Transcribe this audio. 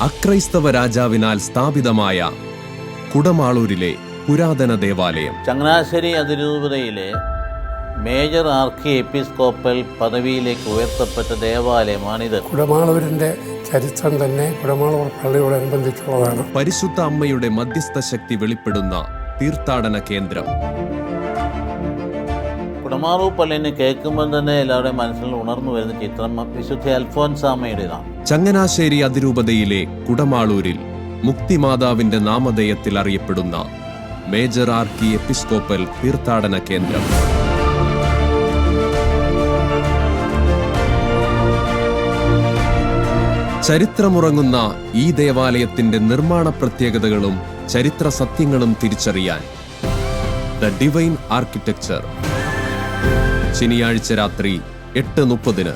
അക്രൈസ്തവ രാജാവിനാൽ സ്ഥാപിതമായ കുടമാളൂരിലെ പുരാതന ദേവാലയം. ചങ്ങനാശ്ശേരി അതിരൂപതയിലെ മേജർ ആർക്കി എപ്പിസ്കോപ്പൽ പദവിയിലേക്ക് ഉയർത്തപ്പെട്ട ദേവാലയമാണിത്. കുടമാളൂരിൻ്റെ ചരിത്രം തന്നെ കുടമാളൂർ പള്ളിയോടനുബന്ധിച്ചുള്ളതാണ്. പരിശുദ്ധ അമ്മയുടെ മധ്യസ്ഥ ശക്തി വെളിപ്പെടുന്ന തീർത്ഥാടന കേന്ദ്രം. കുടമാളൂർ പള്ളിനെ കേൾക്കുമ്പോൾ തന്നെ എല്ലാവരുടെയും മനസ്സിൽ ഉണർന്നു വരുന്ന ചിത്രം വിശുദ്ധ അൽഫോൻസാമ്മയുടേതാണ്. ചങ്ങനാശ്ശേരി അതിരൂപതയിലെ കുടമാളൂരിൽ മുക്തിമാതാവിന്റെ നാമധേയത്തിൽ അറിയപ്പെടുന്ന മേജർ ആർക്കി എപ്പിസ്കോപ്പൽ തീർത്ഥാടന കേന്ദ്രം. ചരിത്രമുറങ്ങുന്ന ഈ ദേവാലയത്തിന്റെ നിർമ്മാണ പ്രത്യേകതകളും ചരിത്ര സത്യങ്ങളും തിരിച്ചറിയാൻ ദ ഡിവൈൻ ആർക്കിടെക്ചർ ശനിയാഴ്ച രാത്രി 8:30